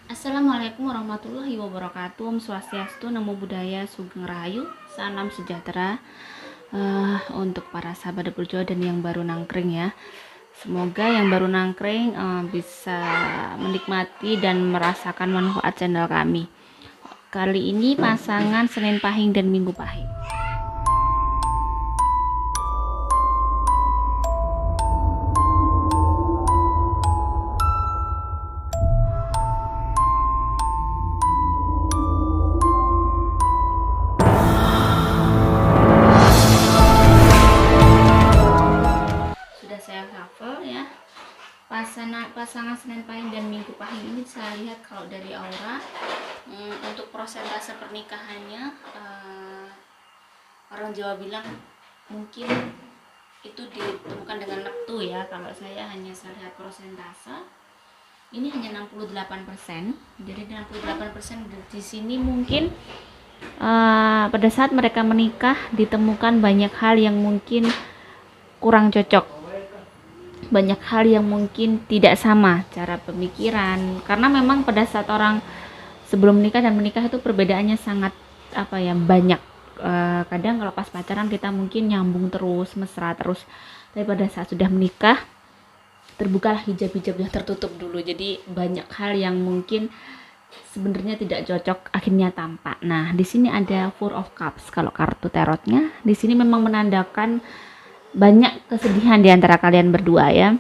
Assalamualaikum warahmatullahi wabarakatuh. Om Swastiastu, Namo Buddhaya, Sugeng Rahayu, Salam sejahtera untuk para sahabat berjodoh dan yang baru nangkring ya. Semoga yang baru nangkring bisa menikmati dan merasakan manfaat channel kami. Kali ini pasangan Senin Pahing dan Minggu Pahing. Sudah saya cover ya. Pasangan Senin Pahing dan Minggu Pahing ini saya lihat kalau dari aura untuk persentase pernikahannya, orang Jawa bilang mungkin itu ditemukan dengan neptu ya. Kalau saya lihat persentase ini hanya 68%. Jadi 68% di sini mungkin pada saat mereka menikah ditemukan banyak hal yang mungkin kurang cocok, banyak hal yang mungkin tidak sama cara pemikiran, karena memang pada saat orang sebelum menikah dan menikah itu perbedaannya sangat banyak. Kadang kalau pas pacaran kita mungkin nyambung terus, mesra terus, tapi pada saat sudah menikah terbukalah hijab-hijab yang tertutup dulu, jadi banyak hal yang mungkin sebenarnya tidak cocok akhirnya tampak. Nah, di sini ada Four of Cups. Kalau kartu tarotnya di sini memang menandakan banyak kesedihan di antara kalian berdua ya.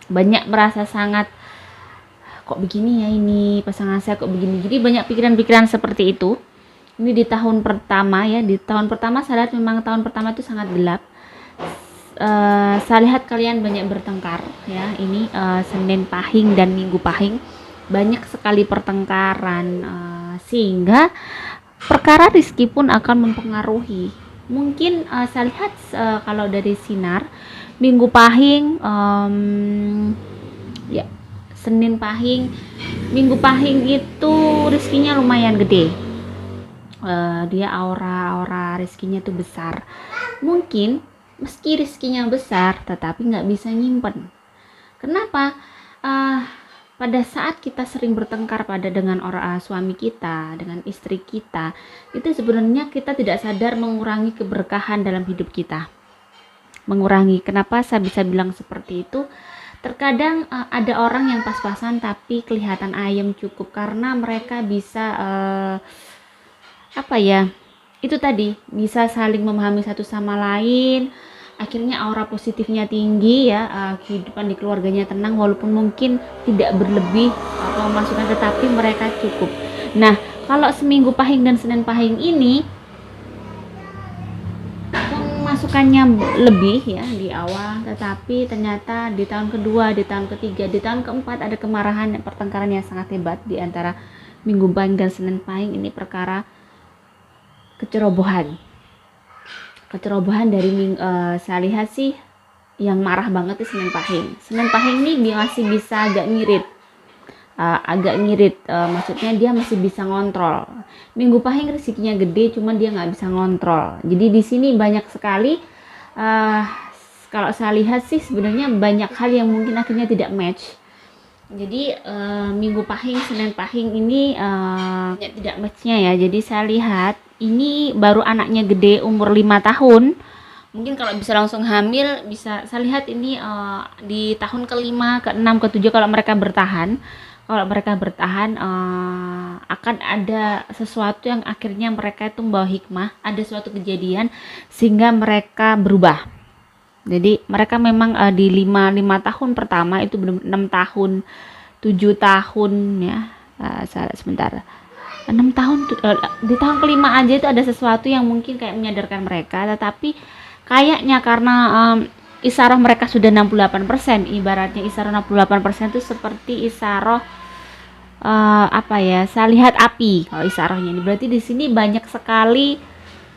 Banyak merasa sangat kok begini ya, ini pasangan saya kok begini. Jadi banyak pikiran-pikiran seperti itu. Ini di tahun pertama ya. Di tahun pertama saya lihat memang tahun pertama itu sangat gelap. Saya lihat kalian banyak bertengkar ya. Ini Senin Pahing dan Minggu Pahing. Banyak sekali pertengkaran, sehingga perkara rezeki pun akan mempengaruhi. Mungkin saya lihat kalau dari sinar Minggu Pahing, ya Senin Pahing, Minggu Pahing itu rezekinya lumayan gede. Dia aura rezekinya tuh besar. Mungkin meski rezekinya besar tetapi nggak bisa nyimpen. Kenapa? Pada saat kita sering bertengkar dengan orang suami kita, dengan istri kita, itu sebenarnya kita tidak sadar mengurangi keberkahan dalam hidup kita. Mengurangi. Kenapa saya bisa bilang seperti itu? Terkadang ada orang yang pas-pasan tapi kelihatan ayam cukup karena mereka bisa itu tadi, bisa saling memahami satu sama lain. Akhirnya aura positifnya tinggi ya, kehidupan di keluarganya tenang walaupun mungkin tidak berlebih pemasukan, tetapi mereka cukup. Nah, kalau Seminggu Pahing dan Senin Pahing ini pemasukannya lebih ya di awal, tetapi ternyata di tahun kedua, di tahun ketiga, di tahun keempat ada kemarahan, pertengkaran yang sangat hebat di antara Minggu Pahing dan Senin Pahing. Ini perkara kecerobohan dari saya lihat sih yang marah banget itu Senin Pahing. Senin Pahing ini masih bisa agak ngirit, maksudnya dia masih bisa ngontrol. Minggu Pahing rezekinya gede, cuman dia nggak bisa ngontrol. Jadi di sini banyak sekali, kalau saya lihat sih sebenarnya banyak hal yang mungkin akhirnya tidak match. Jadi Minggu Pahing, Senin Pahing ini tidak matchnya ya. Jadi saya lihat ini baru anaknya gede, umur 5 tahun. Mungkin kalau bisa langsung hamil, bisa saya lihat ini di tahun ke-5, ke-6, ke-7 kalau mereka bertahan. Kalau mereka bertahan akan ada sesuatu yang akhirnya mereka itu membawa hikmah, ada suatu kejadian sehingga mereka berubah. Jadi mereka memang di 5 tahun pertama itu belum 6 tahun, 7 tahun ya. Sebentar. 6 tahun di tahun kelima aja itu ada sesuatu yang mungkin kayak menyadarkan mereka, tetapi kayaknya karena isaroh mereka sudah 68%, ibaratnya isaroh 68% itu seperti isaroh saya lihat api. Kalau isarohnya ini berarti di sini banyak sekali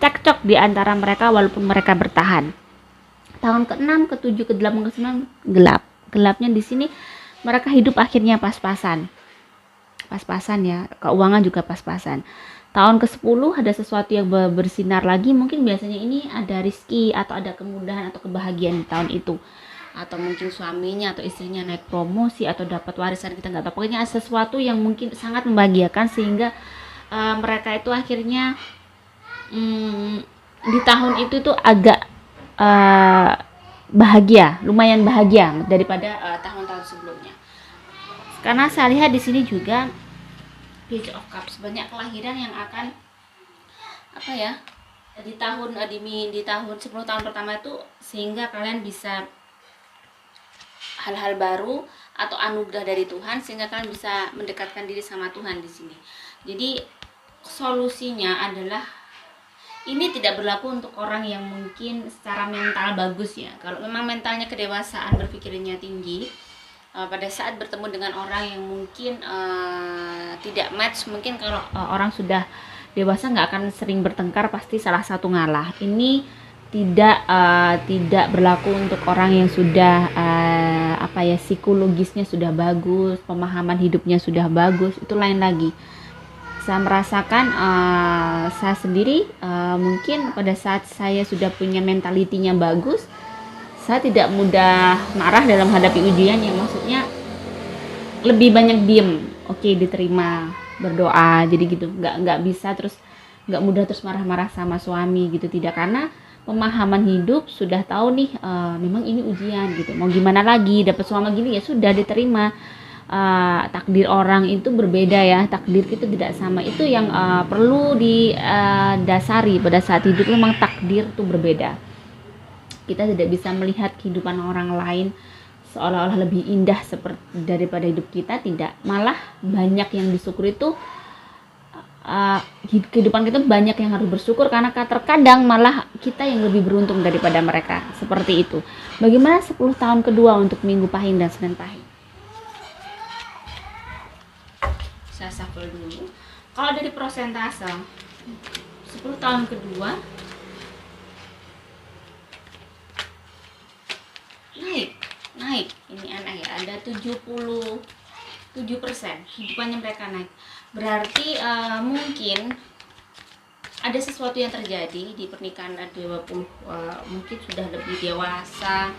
cekcok di antara mereka walaupun mereka bertahan. Tahun ke-6, ke-7, ke-8, ke-9 gelap. Gelapnya di sini mereka hidup akhirnya pas-pasan ya, keuangan juga pas-pasan. Tahun ke-10 ada sesuatu yang bersinar lagi, mungkin biasanya ini ada rezeki atau ada kemudahan atau kebahagiaan di tahun itu. atau mungkin suaminya atau istrinya naik promosi atau dapat warisan, kita nggak tahu, pokoknya sesuatu yang mungkin sangat membahagiakan sehingga mereka itu akhirnya di tahun itu tuh agak bahagia, lumayan bahagia daripada tahun-tahun sebelumnya. Karena saya lihat di sini juga Page of Cups, banyak kelahiran yang akan di tahun 10 tahun pertama itu, sehingga kalian bisa hal-hal baru atau anugerah dari Tuhan sehingga kalian bisa mendekatkan diri sama Tuhan di sini. Jadi solusinya adalah ini tidak berlaku untuk orang yang mungkin secara mental bagus ya. Kalau memang mentalnya kedewasaan, berpikirnya tinggi, pada saat bertemu dengan orang yang mungkin tidak match, mungkin kalau orang sudah dewasa nggak akan sering bertengkar, pasti salah satu ngalah. Ini tidak berlaku untuk orang yang sudah psikologisnya sudah bagus, pemahaman hidupnya sudah bagus, itu lain lagi. Saya merasakan saya sendiri mungkin pada saat saya sudah punya mentalitinya bagus, saya tidak mudah marah dalam menghadapi ujian, yang maksudnya lebih banyak diem, oke, diterima, berdoa, jadi gitu, nggak bisa terus nggak mudah terus marah-marah sama suami gitu, tidak, karena pemahaman hidup sudah tahu nih, memang ini ujian gitu, mau gimana lagi, dapat suami gini ya sudah diterima. Takdir orang itu berbeda ya, takdir kita tidak sama, itu yang perlu didasari pada saat hidup. Memang takdir itu berbeda, kita tidak bisa melihat kehidupan orang lain seolah-olah lebih indah seperti daripada hidup kita, tidak, malah banyak yang disyukuri itu. Kehidupan kita banyak yang harus bersyukur, karena terkadang malah kita yang lebih beruntung daripada mereka, seperti itu. Bagaimana 10 tahun kedua untuk Minggu Pahing dan Senin Pahing? Saya shuffle dulu. Kalau dari persentase 10 tahun kedua naik, ini aneh ya, ada 77%, hidupannya mereka naik. Berarti mungkin ada sesuatu yang terjadi di pernikahan 20, mungkin sudah lebih dewasa,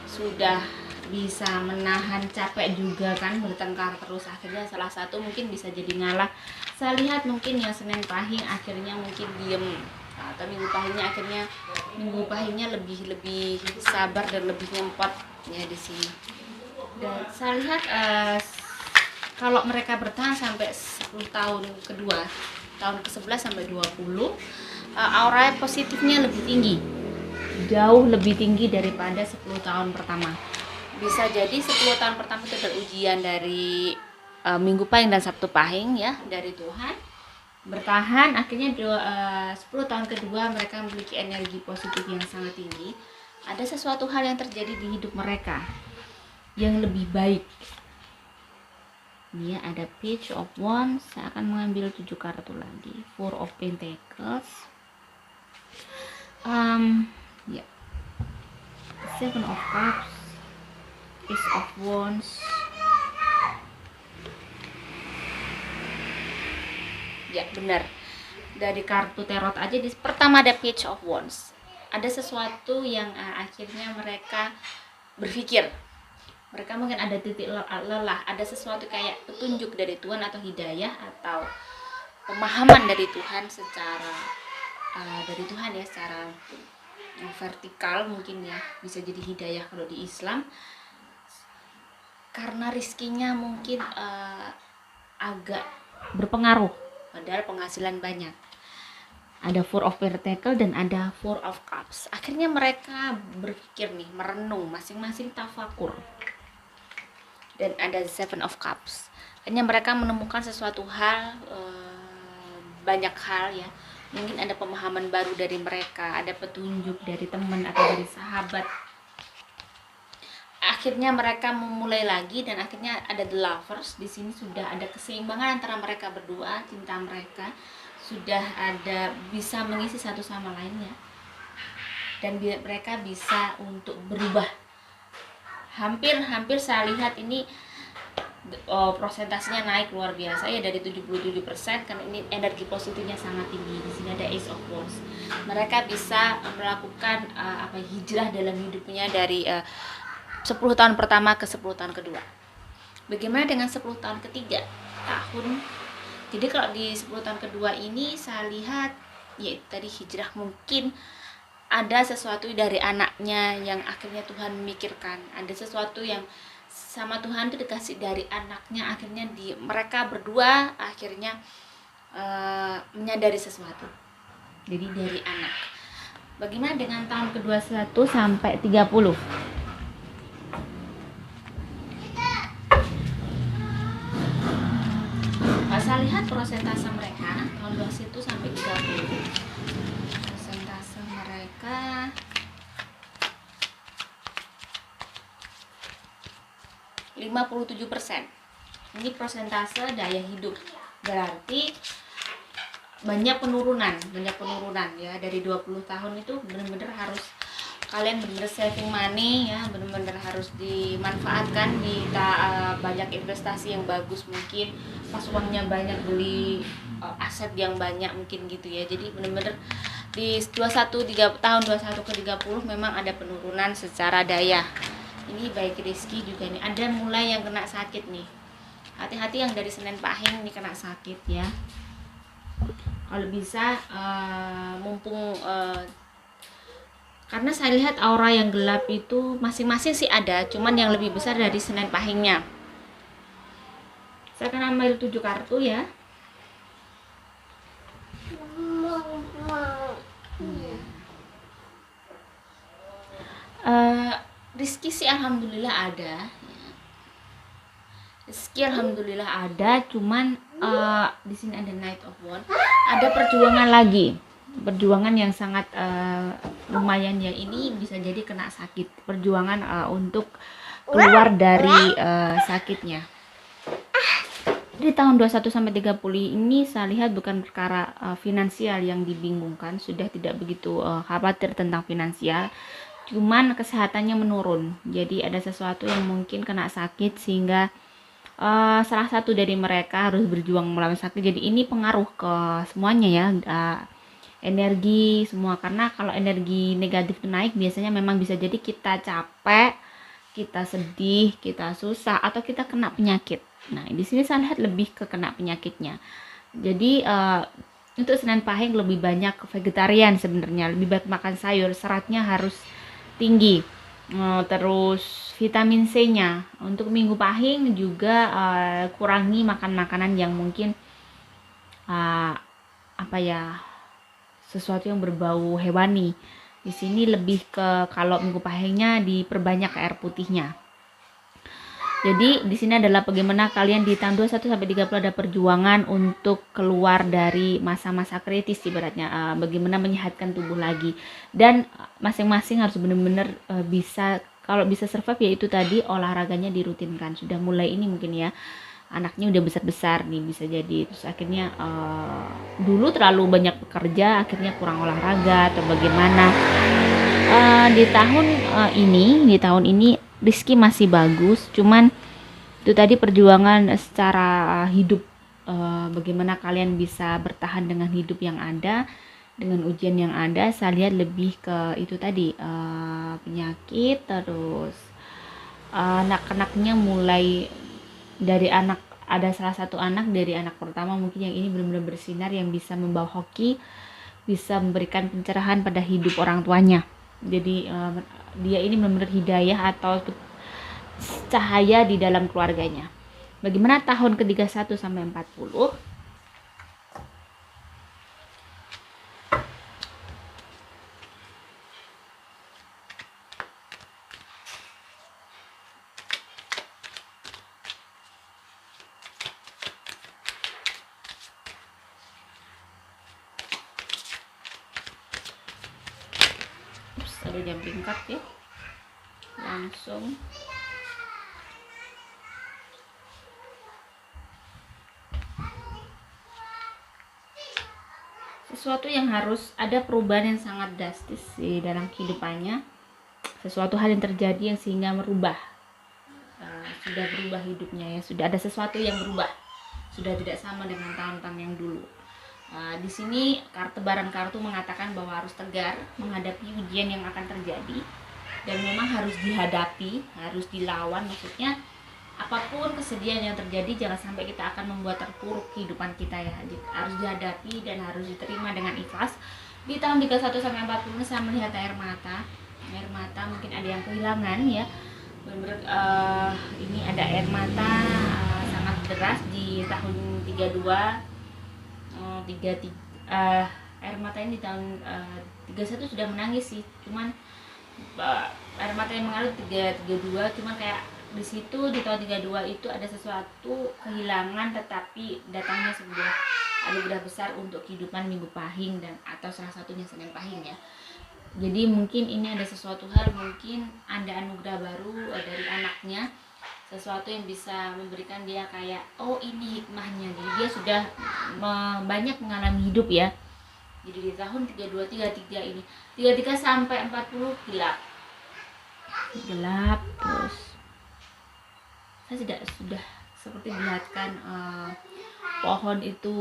sudah bisa menahan capek juga kan, bertengkar terus, akhirnya salah satu mungkin bisa jadi ngalah. Saya lihat mungkin yang Senin Pahing akhirnya mungkin diem, atau Minggu Pahingnya lebih sabar dan lebih nyempot ya di sini. Dan saya lihat kalau mereka bertahan sampai 10 tahun kedua, tahun ke-11 sampai 20, aura positifnya lebih tinggi, jauh lebih tinggi daripada 10 tahun pertama. Bisa jadi 10 tahun pertama itu berujian dari Minggu Pahing dan Sabtu Pahing ya, dari Tuhan, bertahan, akhirnya 10 tahun kedua mereka memiliki energi positif yang sangat tinggi. Ada sesuatu hal yang terjadi di hidup mereka yang lebih baik. Dia ada Page of Wands. Saya akan mengambil 7 kartu lagi. Four of Pentacles, Seven of Cups, Ace of Wands. Ya benar, dari kartu tarot aja pertama ada Page of Wands. Ada sesuatu yang akhirnya mereka berpikir, mereka mungkin ada titik lelah, ada sesuatu kayak petunjuk dari Tuhan atau hidayah atau pemahaman dari Tuhan secara secara vertikal, mungkin ya, bisa jadi hidayah kalau di Islam, karena rizkinya mungkin agak berpengaruh padahal penghasilan banyak. Ada Four of Pentacles dan ada Four of Cups. Akhirnya mereka berpikir nih, merenung, masing-masing tafakur. Dan ada Seven of Cups. Akhirnya mereka menemukan sesuatu hal, banyak hal ya. Mungkin ada pemahaman baru dari mereka, ada petunjuk dari teman atau dari sahabat. Akhirnya mereka memulai lagi, dan akhirnya ada The Lovers. Di sini sudah ada keseimbangan antara mereka berdua, cinta mereka sudah ada, bisa mengisi satu sama lainnya, dan mereka bisa untuk berubah. Hampir saya lihat ini prosentasenya naik luar biasa ya, dari 77%, karena ini energi positifnya sangat tinggi. Di sini ada Ace of Wands. Mereka bisa melakukan hijrah dalam hidupnya dari 10 tahun pertama ke 10 tahun kedua. Bagaimana dengan 10 tahun ketiga? Jadi kalau di 10 tahun kedua ini saya lihat yaitu tadi hijrah, mungkin ada sesuatu dari anaknya yang akhirnya Tuhan memikirkan. Ada sesuatu yang sama Tuhan itu dikasih dari anaknya, akhirnya mereka berdua akhirnya menyadari sesuatu. Jadi dari anak. Bagaimana dengan tahun ke-21 sampai 30? Saya lihat persentase mereka tahun 21 sampai 30. Persentase mereka %57. Ini persentase daya hidup. Berarti banyak penurunan ya. Dari 20 tahun itu benar-benar harus kalian benar-benar saving money ya, benar-benar harus dimanfaatkan, banyak investasi yang bagus, mungkin pas uangnya banyak beli aset yang banyak mungkin gitu ya. Jadi benar-benar di tahun 21 ke 30 memang ada penurunan secara daya. Ini baik rezeki juga nih, ada mulai yang kena sakit nih. Hati-hati yang dari Senin Pahing nih kena sakit ya. Kalau bisa mumpung karena saya lihat aura yang gelap itu masing-masing sih ada, cuman yang lebih besar dari Senin Pahingnya. Saya akan ambil 7 kartu ya. Rizki sih alhamdulillah ada. Rizki alhamdulillah ada, cuman di sini ada Knight of Wands. Ada perjuangan lagi. Perjuangan yang sangat lumayan ya, ini bisa jadi kena sakit. Perjuangan untuk keluar dari sakitnya. Di tahun 21 sampai 30 ini saya lihat bukan perkara finansial yang dibingungkan, sudah tidak begitu khawatir tentang finansial. Cuman kesehatannya menurun. Jadi ada sesuatu yang mungkin kena sakit sehingga salah satu dari mereka harus berjuang melawan sakit. Jadi ini pengaruh ke semuanya ya, energi semua. Karena kalau energi negatif naik biasanya memang bisa jadi kita capek, kita sedih, kita susah, atau kita kena penyakit. Nah di sini saya lihat lebih ke kena penyakitnya. Jadi untuk Senin Pahing lebih banyak vegetarian sebenarnya, lebih banyak makan sayur, seratnya harus tinggi. Terus vitamin C-nya untuk Minggu Pahing juga kurangi makan makanan yang mungkin sesuatu yang berbau hewani. Di sini lebih ke kalau Minggu Pahingnya diperbanyak air putihnya. Jadi di sini adalah bagaimana kalian di tahun 21 sampai 30 ada perjuangan untuk keluar dari masa-masa kritis ibaratnya, bagaimana menyehatkan tubuh lagi, dan masing-masing harus benar-benar bisa, kalau bisa survive yaitu tadi olahraganya dirutinkan. Sudah mulai ini mungkin ya, anaknya udah besar-besar nih bisa jadi, terus akhirnya dulu terlalu banyak bekerja akhirnya kurang olahraga atau bagaimana. Di tahun ini Rizki masih bagus, cuman itu tadi perjuangan secara hidup, bagaimana kalian bisa bertahan dengan hidup yang ada, dengan ujian yang ada. Saya lihat lebih ke itu tadi, penyakit, terus anak-anaknya mulai dari anak, ada salah satu anak dari anak pertama mungkin yang ini benar-benar bersinar, yang bisa membawa hoki, bisa memberikan pencerahan pada hidup orang tuanya. Jadi dia ini benar-benar hidayah atau cahaya di dalam keluarganya. Bagaimana tahun ke-31 sampai 40? Ada jumping card ya, langsung sesuatu yang harus ada perubahan yang sangat drastis di dalam kehidupannya, sesuatu hal yang terjadi yang sehingga merubah, sudah berubah hidupnya ya, sudah ada sesuatu yang berubah, sudah tidak sama dengan tahun-tahun yang dulu. Di sini tebaran kartu mengatakan bahwa harus tegar menghadapi ujian yang akan terjadi. dan memang harus dihadapi, harus dilawan. Maksudnya apapun kesedihan yang terjadi, jangan sampai kita akan membuat terpuruk kehidupan kita ya. Harus dihadapi dan harus diterima dengan ikhlas. Di tahun 31 sampai 40 saya melihat air mata, mungkin ada yang kehilangan ya. Benar-benar ini ada air mata sangat deras di tahun 32, 33, air mata ini di tahun 31 sudah menangis sih, cuman air mata yang mengalir 32, cuman kayak di situ di tahun 32 itu ada sesuatu kehilangan, tetapi datangnya sebuah anugerah besar untuk kehidupan Minggu Pahing dan atau salah satunya Senin Pahing ya. Jadi mungkin ini ada sesuatu hal, mungkin ada anugerah baru dari anaknya, sesuatu yang bisa memberikan dia kayak oh ini hikmahnya. Jadi dia sudah banyak mengalami hidup ya. Jadi di tahun 32, 33 ini 33 sampai 40 gelap terus saya sudah seperti melihatkan pohon itu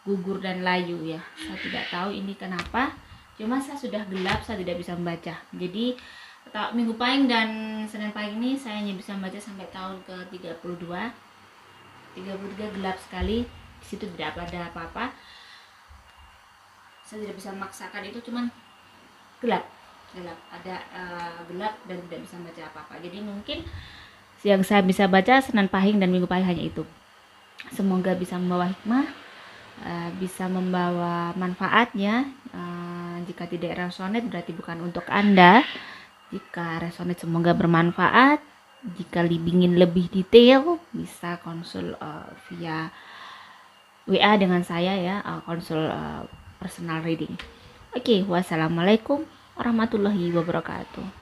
gugur dan layu ya. Saya tidak tahu ini kenapa, cuma saya sudah gelap, saya tidak bisa membaca. Jadi Minggu Pahing dan Senin Pahing ini saya hanya bisa membaca sampai tahun ke 32 gelap sekali. Di situ tidak ada apa-apa, saya tidak bisa memaksakan itu, cuman gelap ada gelap dan tidak bisa membaca apa-apa. Jadi mungkin yang saya bisa baca Senin Pahing dan Minggu Pahing hanya itu. Semoga bisa membawa hikmah, bisa membawa manfaatnya. Jika tidak resonate berarti bukan untuk Anda. Jika resonate semoga bermanfaat. Jika ingin lebih detail bisa konsul via WA dengan saya ya, konsul personal reading. Oke, wassalamualaikum warahmatullahi wabarakatuh.